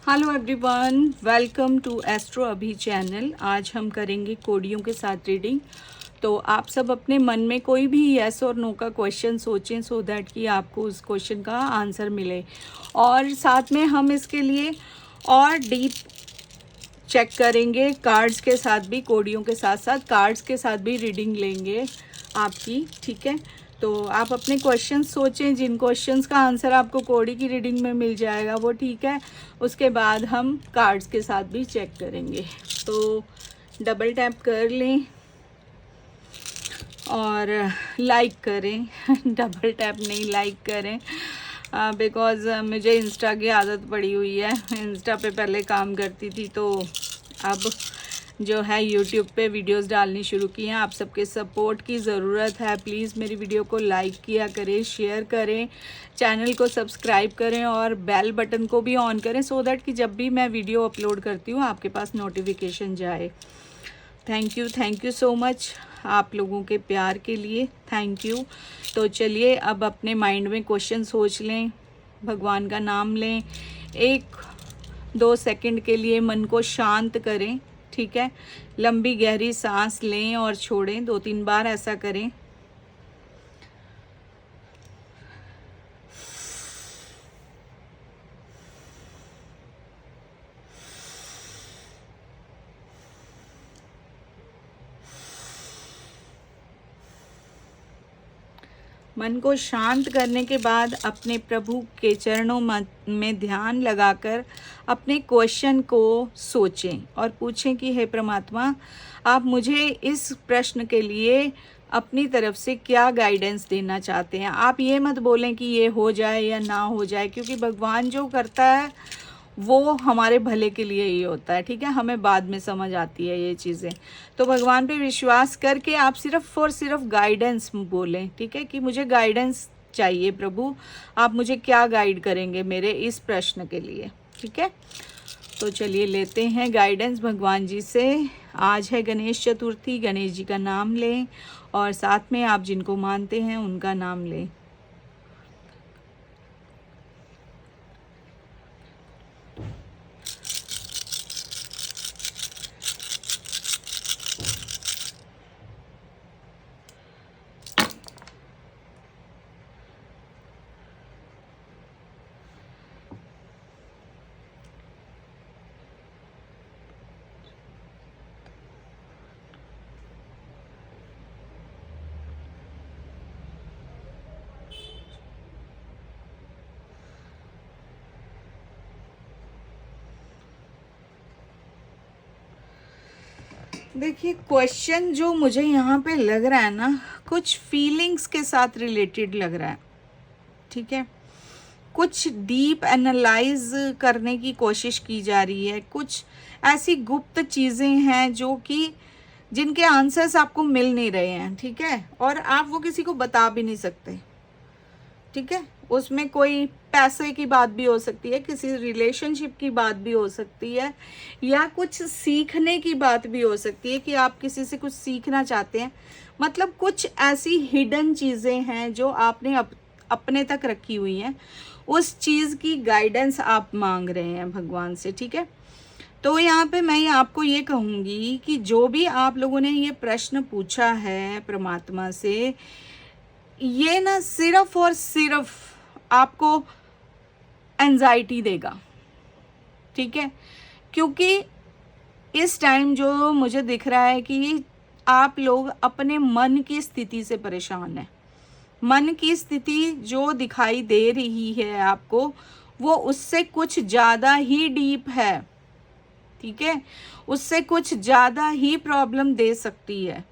Hello everyone, welcome to astro Abhi channel. आज हम करेंगे कोडियों के साथ रीडिंग। तो आप सब अपने मन में कोई भी येस और नो का क्वेश्चन सोचें सो दैट कि आपको उस क्वेश्चन का आंसर मिले। और साथ में हम इसके लिए और डीप चेक करेंगे कार्ड्स के साथ भी, कोडियों के साथ साथ कार्ड्स के साथ भी रीडिंग लेंगे आपकी। ठीक है, तो आप अपने क्वेश्चंस सोचें, जिन क्वेश्चंस का आंसर आपको कोडी की रीडिंग में मिल जाएगा वो ठीक है। उसके बाद हम कार्ड्स के साथ भी चेक करेंगे। तो डबल टैप कर लें और लाइक करें डबल टैप नहीं, लाइक करें, बिकॉज़ मुझे इंस्टा की आदत पड़ी हुई है। इंस्टा पे पहले काम करती थी, तो अब जो है यूट्यूब पे वीडियोस डालनी शुरू की हैं। आप सबके सपोर्ट की ज़रूरत है। प्लीज़ मेरी वीडियो को लाइक किया करें, शेयर करें, चैनल को सब्सक्राइब करें और बेल बटन को भी ऑन करें सो दैट कि जब भी मैं वीडियो अपलोड करती हूँ आपके पास नोटिफिकेशन जाए। थैंक यू सो मच आप लोगों के प्यार के लिए, थैंक यू। तो चलिए अब अपने माइंड में क्वेश्चन सोच लें, भगवान का नाम लें, 1-2 सेकंड के लिए मन को शांत करें। ठीक है, लंबी गहरी सांस लें और छोड़ें, 2-3 बार ऐसा करें। मन को शांत करने के बाद अपने प्रभु के चरणों में ध्यान लगाकर अपने क्वेश्चन को सोचें और पूछें कि हे परमात्मा, आप मुझे इस प्रश्न के लिए अपनी तरफ से क्या गाइडेंस देना चाहते हैं। आप ये मत बोलें कि ये हो जाए या ना हो जाए, क्योंकि भगवान जो करता है वो हमारे भले के लिए ही होता है। ठीक है, हमें बाद में समझ आती है ये चीज़ें। तो भगवान पे विश्वास करके आप सिर्फ और सिर्फ गाइडेंस बोलें। ठीक है, कि मुझे गाइडेंस चाहिए प्रभु, आप मुझे क्या गाइड करेंगे मेरे इस प्रश्न के लिए। ठीक है, तो चलिए लेते हैं गाइडेंस भगवान जी से। आज है गणेश चतुर्थी, गणेश जी का नाम लें और साथ में आप जिनको मानते हैं उनका नाम लें। देखिए, क्वेश्चन जो मुझे यहाँ पे लग रहा है ना, कुछ फीलिंग्स के साथ रिलेटेड लग रहा है। ठीक है, कुछ डीप एनालाइज करने की कोशिश की जा रही है। कुछ ऐसी गुप्त चीज़ें हैं जो कि जिनके आंसर्स आपको मिल नहीं रहे हैं। ठीक है, और आप वो किसी को बता भी नहीं सकते। ठीक है, उसमें कोई पैसे की बात भी हो सकती है, किसी रिलेशनशिप की बात भी हो सकती है, या कुछ सीखने की बात भी हो सकती है कि आप किसी से कुछ सीखना चाहते हैं। मतलब कुछ ऐसी हिडन चीज़ें हैं जो आपने अपने तक रखी हुई हैं, उस चीज़ की गाइडेंस आप मांग रहे हैं भगवान से। ठीक है, तो यहाँ पे मैं आपको ये कहूँगी कि जो भी आप लोगों ने ये प्रश्न पूछा है परमात्मा से, ये ना सिर्फ और सिर्फ आपको एंजाइटी देगा। ठीक है, क्योंकि इस टाइम जो मुझे दिख रहा है कि आप लोग अपने मन की स्थिति से परेशान हैं। मन की स्थिति जो दिखाई दे रही है आपको, वो उससे कुछ ज़्यादा ही डीप है। ठीक है, उससे कुछ ज़्यादा ही प्रॉब्लम दे सकती है।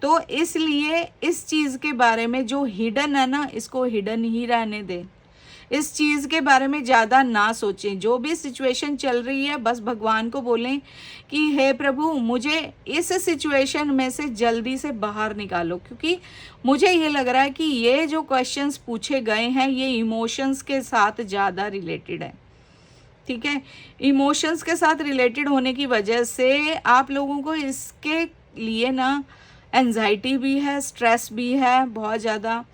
तो इसलिए इस चीज़ के बारे में जो हिडन है ना, इसको हिडन ही रहने दें। इस चीज़ के बारे में ज़्यादा ना सोचें। जो भी सिचुएशन चल रही है, बस भगवान को बोलें कि हे प्रभु, मुझे इस सिचुएशन में से जल्दी से बाहर निकालो। क्योंकि मुझे ये लग रहा है कि ये जो क्वेश्चंस पूछे गए हैं, ये इमोशंस के साथ ज़्यादा रिलेटेड है। ठीक है, इमोशंस के साथ रिलेटेड होने की वजह से आप लोगों को इसके लिए ना एंजाइटी भी है, स्ट्रेस भी है, बहुत ज़्यादा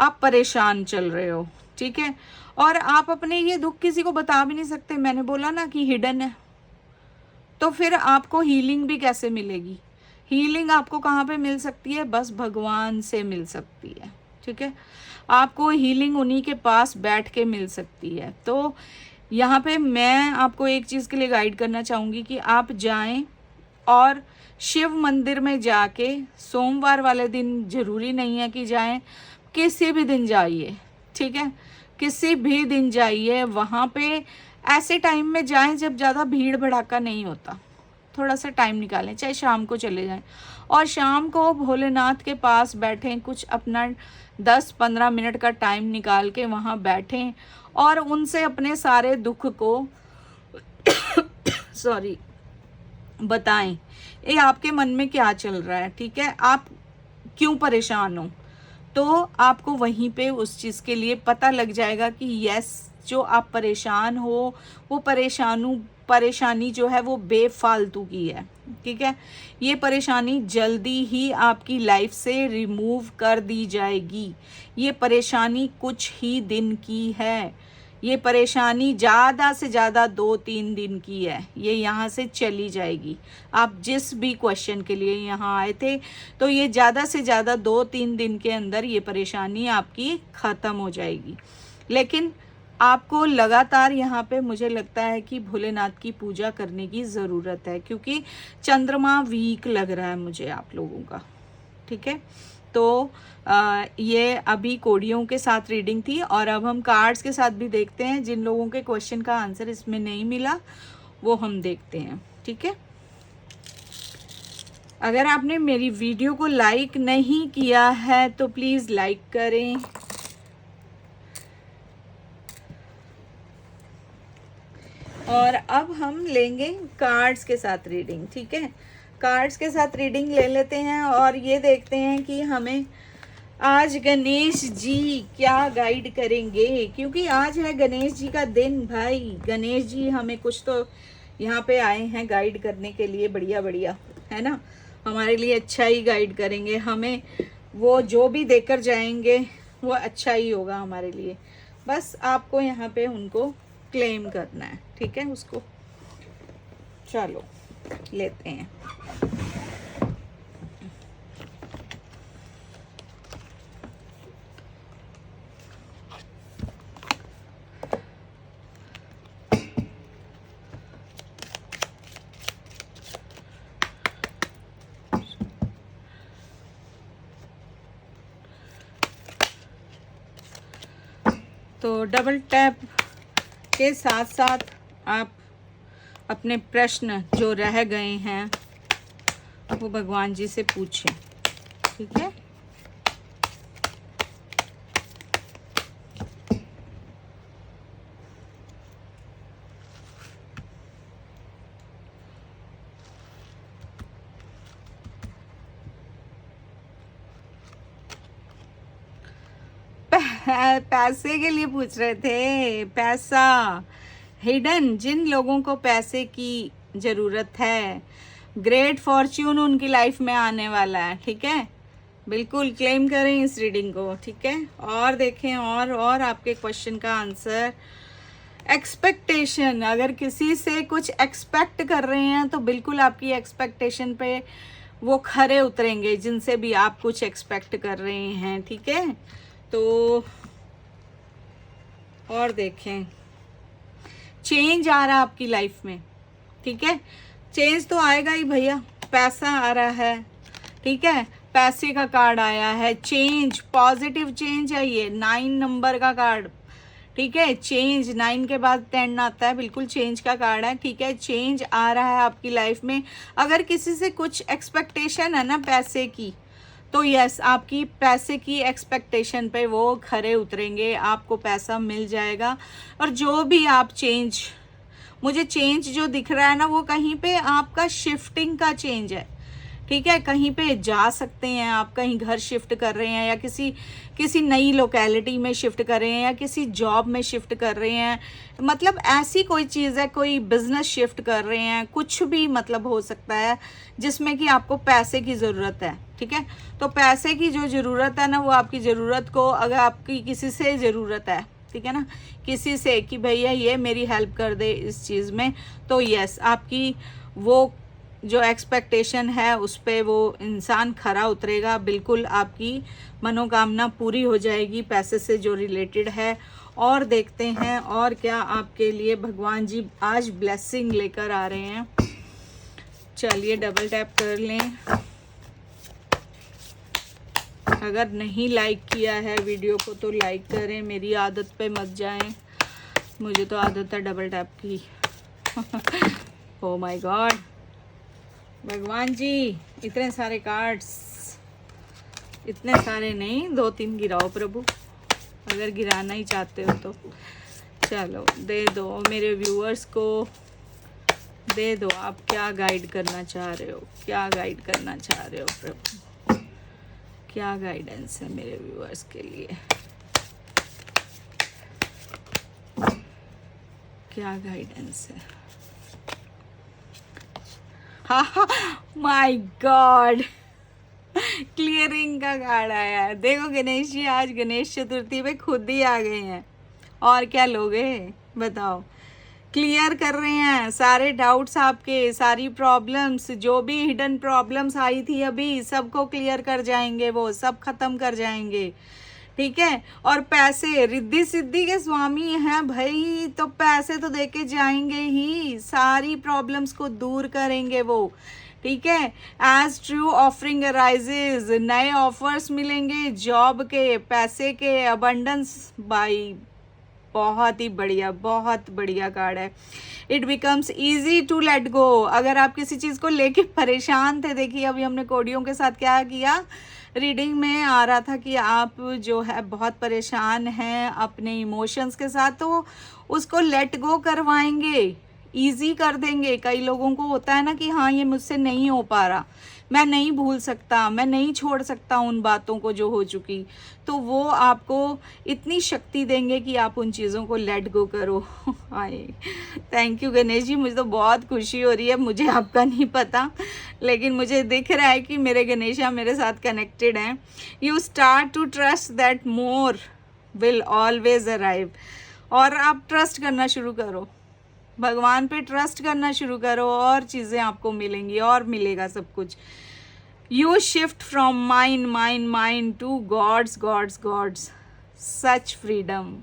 आप परेशान चल रहे हो। ठीक है, और आप अपने ये दुख किसी को बता भी नहीं सकते। मैंने बोला ना कि हिडन है, तो फिर आपको हीलिंग भी कैसे मिलेगी? हीलिंग आपको कहाँ पे मिल सकती है? बस भगवान से मिल सकती है, ठीक है। आपको हीलिंग उन्हीं के पास बैठ के मिल सकती है। तो यहाँ पे मैं आपको एक चीज़ के लिए गाइड करना चाहूँगी कि आप जाएं और शिव मंदिर में जाके, सोमवार वाले दिन ज़रूरी नहीं है कि जाएं, किसी भी दिन जाइए, ठीक है, किसी भी दिन जाइए। वहाँ पे ऐसे टाइम में जाएं जब ज़्यादा भीड़ भड़ाका नहीं होता। थोड़ा सा टाइम निकालें, चाहे शाम को चले जाएं, और शाम को भोलेनाथ के पास बैठें, कुछ अपना 10-15 मिनट का टाइम निकाल के वहाँ बैठें और उनसे अपने सारे दुख को सॉरी बताएं। ये आपके मन में क्या चल रहा है, ठीक है, आप क्यों परेशान हो, तो आपको वहीं पे उस चीज़ के लिए पता लग जाएगा कि यस, जो आप परेशान हो वो परेशानी जो है वो बेफालतू की है, ठीक है। ये परेशानी जल्दी ही आपकी लाइफ से रिमूव कर दी जाएगी। ये परेशानी कुछ ही दिन की है। ये परेशानी ज़्यादा से ज़्यादा 2-3 दिन की है। ये यहाँ से चली जाएगी। आप जिस भी क्वेश्चन के लिए यहाँ आए थे, तो ये ज़्यादा से ज़्यादा 2-3 दिन के अंदर ये परेशानी आपकी ख़त्म हो जाएगी। लेकिन आपको लगातार यहाँ पे मुझे लगता है कि भोलेनाथ की पूजा करने की ज़रूरत है, क्योंकि चंद्रमा वीक लग रहा है मुझे आप लोगों का, ठीक है। तो ये अभी कोडियों के साथ रीडिंग थी, और अब हम कार्ड्स के साथ भी देखते हैं। जिन लोगों के क्वेश्चन का आंसर इसमें नहीं मिला वो हम देखते हैं, ठीक है। अगर आपने मेरी वीडियो को लाइक नहीं किया है तो प्लीज़ लाइक करें। और अब हम लेंगे कार्ड्स के साथ रीडिंग, ठीक है। कार्ड्स के साथ रीडिंग ले लेते हैं और ये देखते हैं कि हमें आज गणेश जी क्या गाइड करेंगे, क्योंकि आज है गणेश जी का दिन। भाई गणेश जी हमें कुछ तो यहाँ पे आए हैं गाइड करने के लिए, बढ़िया बढ़िया, है ना, हमारे लिए अच्छा ही गाइड करेंगे। हमें वो जो भी देकर जाएंगे वो अच्छा ही होगा हमारे लिए। बस आपको यहाँ पे उनको क्लेम करना है, ठीक है, उसको। चलो लेते हैं। तो डबल टैप के साथ साथ आप अपने प्रश्न जो रह गए हैं वो भगवान जी से पूछें, ठीक है। पैसे के लिए पूछ रहे थे, पैसा हिडन। जिन लोगों को पैसे की ज़रूरत है, ग्रेट फॉर्च्यून उनकी लाइफ में आने वाला है, ठीक है। बिल्कुल क्लेम करें इस रीडिंग को, ठीक है। और देखें और आपके क्वेश्चन का आंसर। एक्सपेक्टेशन, अगर किसी से कुछ एक्सपेक्ट कर रहे हैं तो बिल्कुल आपकी एक्सपेक्टेशन पे वो खरे उतरेंगे, जिनसे भी आप कुछ एक्सपेक्ट कर रहे हैं, ठीक है। तो और देखें, चेंज आ रहा है आपकी लाइफ में, ठीक है। चेंज तो आएगा ही भैया, पैसा आ रहा है, ठीक है, पैसे का कार्ड आया है, चेंज, पॉजिटिव चेंज है ये, 9 नंबर का कार्ड, ठीक है। चेंज 9 के बाद 10 आता है, बिल्कुल चेंज का कार्ड है, ठीक है। चेंज आ रहा है आपकी लाइफ में। अगर किसी से कुछ एक्सपेक्टेशन है ना पैसे की, तो यस, आपकी पैसे की एक्सपेक्टेशन पे वो खरे उतरेंगे, आपको पैसा मिल जाएगा। और जो भी आप चेंज, मुझे चेंज जो दिख रहा है ना, वो कहीं पे आपका शिफ्टिंग का चेंज है, ठीक है। कहीं पे जा सकते हैं आप, कहीं घर शिफ्ट कर रहे हैं, या किसी नई लोकेलिटी में शिफ्ट कर रहे हैं, या किसी जॉब में शिफ्ट कर रहे हैं, मतलब ऐसी कोई चीज़ है, कोई बिजनेस शिफ्ट कर रहे हैं, कुछ भी मतलब हो सकता है जिसमें कि आपको पैसे की ज़रूरत है, ठीक है। तो पैसे की जो ज़रूरत है ना, वो आपकी ज़रूरत को, अगर आपकी किसी से ज़रूरत है ठीक है ना, किसी से कि भैया ये मेरी हेल्प कर दे इस चीज़ में, तो यस आपकी वो जो एक्सपेक्टेशन है उस पे वो इंसान खरा उतरेगा, बिल्कुल आपकी मनोकामना पूरी हो जाएगी पैसे से जो रिलेटेड है। और देखते हैं और क्या आपके लिए भगवान जी आज ब्लेसिंग लेकर आ रहे हैं। चलिए डबल टैप कर लें। अगर नहीं लाइक किया है वीडियो को तो लाइक करें, मेरी आदत पे मत जाएं, मुझे तो आदत है डबल टैप की। ओ माय गॉड भगवान जी, इतने सारे कार्ड्स, इतने सारे नहीं, 2-3 गिराओ प्रभु, अगर गिराना ही चाहते हो तो। चलो दे दो मेरे व्यूअर्स को, दे दो आप क्या गाइड करना चाह रहे हो, क्या गाइड करना चाह रहे हो प्रभु, क्या गाइडेंस है मेरे व्यूअर्स के लिए, क्या गाइडेंस है। माय गॉड क्लियरिंग का कार्ड आया है। देखो गणेश जी आज गणेश चतुर्थी पे खुद ही आ गए हैं, और क्या लोगे बताओ। क्लियर कर रहे हैं सारे डाउट्स आपके, सारी प्रॉब्लम्स, जो भी हिडन प्रॉब्लम्स आई थी अभी सबको क्लियर कर जाएंगे, वो सब खत्म कर जाएंगे, ठीक है। और पैसे रिद्धि सिद्धि के स्वामी हैं भाई, तो पैसे तो देके जाएंगे ही, सारी प्रॉब्लम्स को दूर करेंगे वो, ठीक है। एज ट्रू ऑफरिंग अराइजेज, नए ऑफर्स मिलेंगे जॉब के, पैसे के, अबंडेंस बाई, बहुत ही बढ़िया, बहुत बढ़िया कार्ड है। It becomes easy to let go, अगर आप किसी चीज़ को लेके परेशान थे, देखिए अभी हमने कोडियों के साथ क्या किया, रीडिंग में आ रहा था कि आप जो है बहुत परेशान हैं अपने इमोशंस के साथ, तो उसको लेट गो करवाएंगे, ईजी कर देंगे। कई लोगों को होता है ना कि हाँ ये मुझसे नहीं हो पा रहा, मैं नहीं भूल सकता, मैं नहीं छोड़ सकता उन बातों को जो हो चुकी, तो वो आपको इतनी शक्ति देंगे कि आप उन चीज़ों को लेट गो करो। आए थैंक यू गणेश जी, मुझे तो बहुत खुशी हो रही है, मुझे आपका नहीं पता लेकिन मुझे दिख रहा है कि मेरे गणेशा मेरे साथ कनेक्टेड हैं। You start to trust that more will always arrive, और आप ट्रस्ट करना शुरू करो, भगवान पे ट्रस्ट करना शुरू करो, और चीज़ें आपको मिलेंगी और मिलेगा सब कुछ। You shift from mind to gods gods gods, such freedom.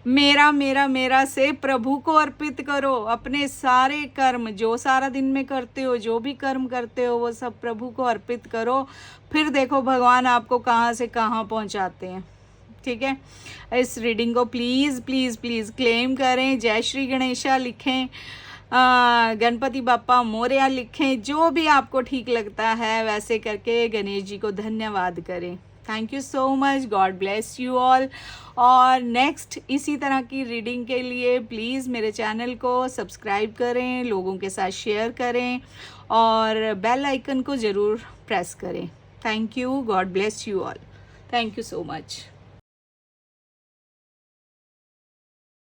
मेरा मेरा मेरा से प्रभु को अर्पित करो, अपने सारे कर्म जो सारा दिन में करते हो, जो भी कर्म करते हो वो सब प्रभु को अर्पित करो, फिर देखो भगवान आपको कहाँ से कहाँ पहुँचाते हैं, ठीक है। इस रीडिंग को प्लीज़ प्लीज़ प्लीज़ क्लेम करें, जय श्री गणेशा लिखें, गणपति बापा मोरया लिखें, जो भी आपको ठीक लगता है वैसे करके गणेश जी को धन्यवाद करें। Thank you so much, God bless you all. और नेक्स्ट इसी तरह की रीडिंग के लिए प्लीज़ मेरे चैनल को सब्सक्राइब करें, लोगों के साथ शेयर करें और बेल आइकन को ज़रूर प्रेस करें। Thank you, God bless you all, thank you so much.